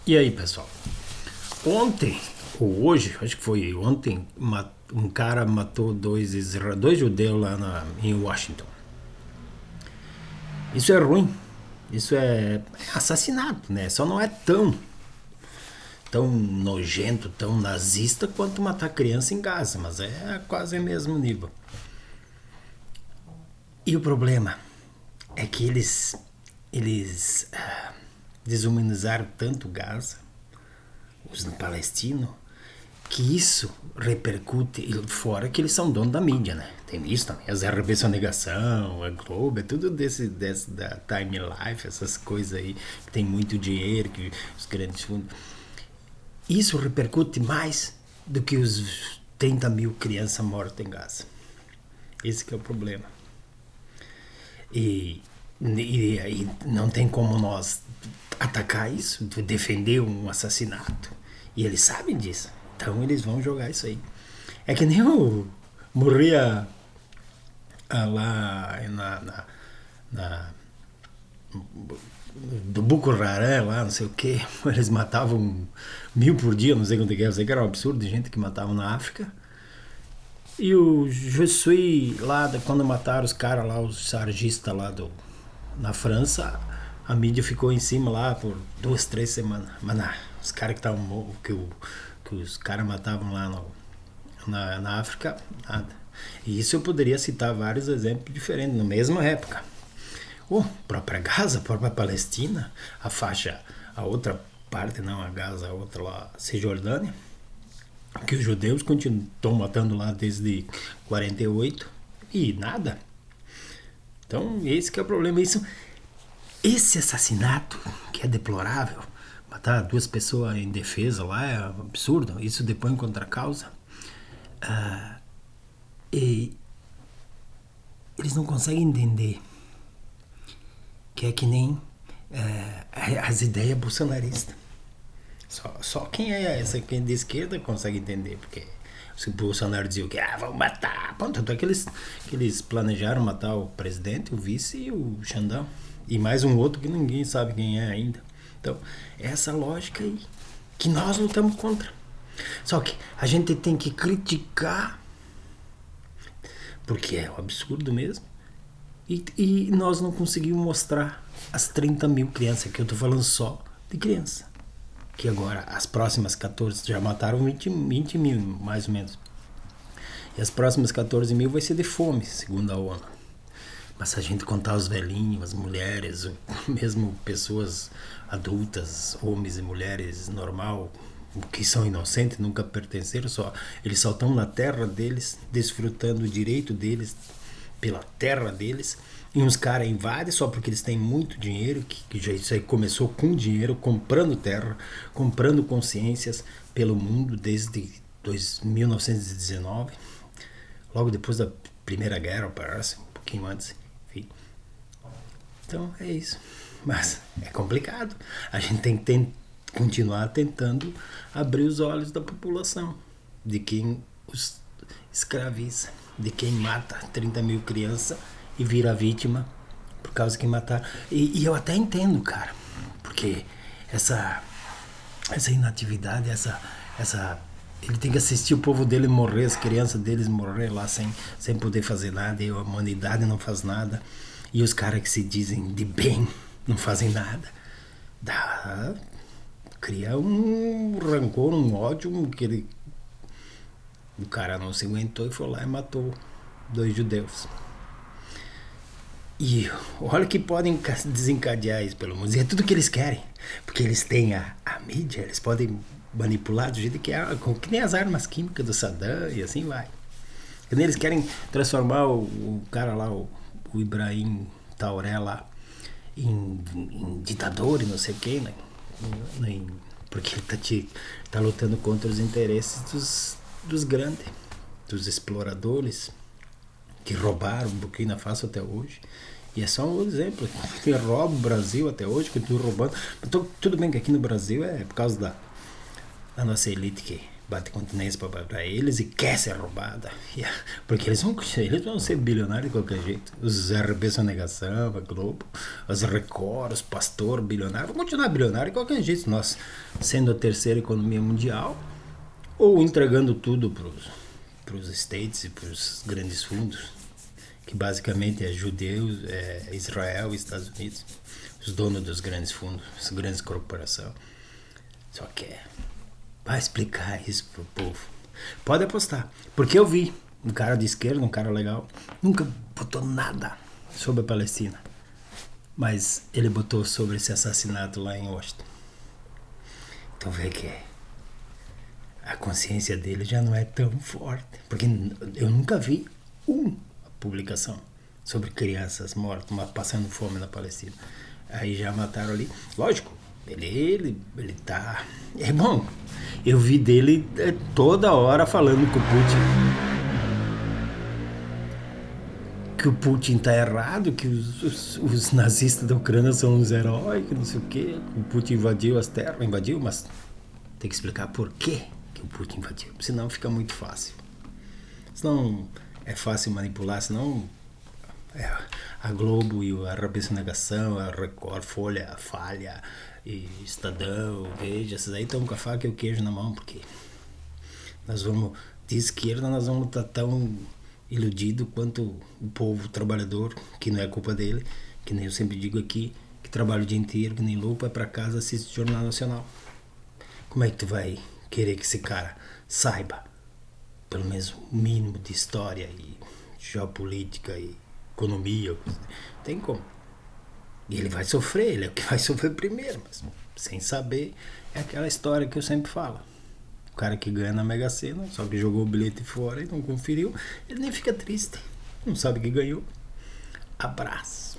E aí, pessoal? Ontem, ou hoje, acho que foi ontem, um cara matou dois judeus lá em Washington. Isso é ruim. Isso é assassinato, né? Só não é tão nojento, tão nazista quanto matar criança em Gaza, mas é quase o mesmo nível. E o problema é que eles desumanizaram tanto Gaza, os palestinos, que isso repercute, e fora que eles são donos da mídia, né? Tem isso também, as RB São Negação, a Globo, é tudo desse da Time Life, essas coisas aí, que tem muito dinheiro, que os grandes fundos. Isso repercute mais do que os 30 mil crianças mortas em Gaza. Esse que é o problema. E não tem como nós atacar isso, defender um assassinato. E eles sabem disso. Então eles vão jogar isso aí. É que nem o morria lá do Boko Haram lá, não sei o que. Eles matavam 1000 por dia, não sei quanto que era. Sei que era um absurdo de gente que matavam na África. E o Jesuí lá, quando mataram os caras lá, os sargistas lá na França, a mídia ficou em cima lá por 2-3 semanas. Mas não, os caras que estavam que os caras matavam lá na África, nada. E isso eu poderia citar vários exemplos diferentes, na mesma época. Própria Gaza, própria Palestina, a faixa, a outra parte, não a Gaza, a outra lá, Cisjordânia, que os judeus estão matando lá desde 48 e nada. Então esse que é o problema. Esse assassinato que é deplorável, matar 2 pessoas em defesa lá é absurdo. Isso depõe contra a causa. E eles não conseguem entender que é que nem as ideias bolsonaristas. Só quem quem é de esquerda consegue entender, porque o Bolsonaro dizia que vão matar. Tanto é que eles planejaram matar o presidente, o vice e o Xandão. E mais um outro que ninguém sabe quem é ainda. Então, é essa lógica aí que nós lutamos contra. Só que a gente tem que criticar, porque é um absurdo mesmo. E nós não conseguimos mostrar as 30 mil crianças, que eu estou falando só de criança. Que agora, as próximas 14, já mataram 20 mil, mais ou menos. E as próximas 14 mil vai ser de fome, segundo a ONU. Mas se a gente contar os velhinhos, as mulheres, mesmo pessoas adultas, homens e mulheres normal, que são inocentes, nunca pertenceram, eles só estão na terra deles, desfrutando o direito deles pela terra deles, e uns caras invadem só porque eles têm muito dinheiro, que já isso aí começou com dinheiro, comprando terra, comprando consciências pelo mundo desde 1919, logo depois da Primeira Guerra, parece, um pouquinho antes, enfim. Então é isso. Mas é complicado. A gente tem que continuar tentando abrir os olhos da população, de quem os escraviza, de quem mata 30 mil crianças e vira vítima por causa que mataram. E eu até entendo, cara, porque essa inatividade, ele tem que assistir o povo dele morrer, as crianças deles morrer lá sem poder fazer nada, e a humanidade não faz nada, e os caras que se dizem de bem não fazem nada. Cria um rancor, um ódio, o cara não se aguentou e foi lá e matou 2 judeus. E olha que podem desencadear isso pelo mundo. E é tudo que eles querem. Porque eles têm a mídia, eles podem manipular do jeito que nem as armas químicas do Saddam e assim vai. Que nem eles querem transformar o cara lá, o Ibrahim Traoré lá, em ditador e não sei o que, né? Porque ele tá lutando contra os interesses dos grandes, dos exploradores que roubaram Burkina Faso até hoje. E é só um exemplo, que rouba o Brasil até hoje, continua roubando. Tudo bem que aqui no Brasil é por causa da nossa elite que bate continência para eles e quer ser roubada. Porque eles vão ser bilionários de qualquer jeito. Os RB Sonegação, a Globo, os Record, os Pastor bilionários, vão continuar bilionários de qualquer jeito. Nós, sendo a terceira economia mundial, ou entregando tudo para os States e para os grandes fundos, que basicamente é judeus, é Israel e Estados Unidos, os donos dos grandes fundos, as grandes corporações. Só que vai explicar isso pro povo. Pode apostar. Porque eu vi um cara de esquerda, um cara legal, nunca botou nada sobre a Palestina. Mas ele botou sobre esse assassinato lá em Washington. Então vê que a consciência dele já não é tão forte. Porque eu nunca vi uma publicação sobre crianças mortas, passando fome na Palestina. Aí já mataram ali. Lógico, ele tá... É bom, eu vi dele toda hora falando que o Putin tá errado, que os nazistas da Ucrânia são os heróis, que não sei o quê. O Putin invadiu as terras, mas tem que explicar por que o Putin invadiu, senão fica muito fácil. Senão é fácil manipular, senão a Globo e a RB Sonegação, a Record, Folha, a Falha e Estadão, Veja, essas aí estão com a faca e o queijo na mão, porque nós vamos, de esquerda, nós vamos estar tão iludido quanto o povo trabalhador, que não é culpa dele, que nem eu sempre digo aqui, que trabalha o dia inteiro, que nem louco, vai pra casa, assiste o Jornal Nacional. Como é que tu vai querer que esse cara saiba pelo menos o mínimo de história e geopolítica e economia? Tem como. E ele vai sofrer, ele é o que vai sofrer primeiro, mas sem saber, é aquela história que eu sempre falo. O cara que ganha na Mega Sena, só que jogou o bilhete fora e não conferiu, ele nem fica triste, não sabe que ganhou. Abraço.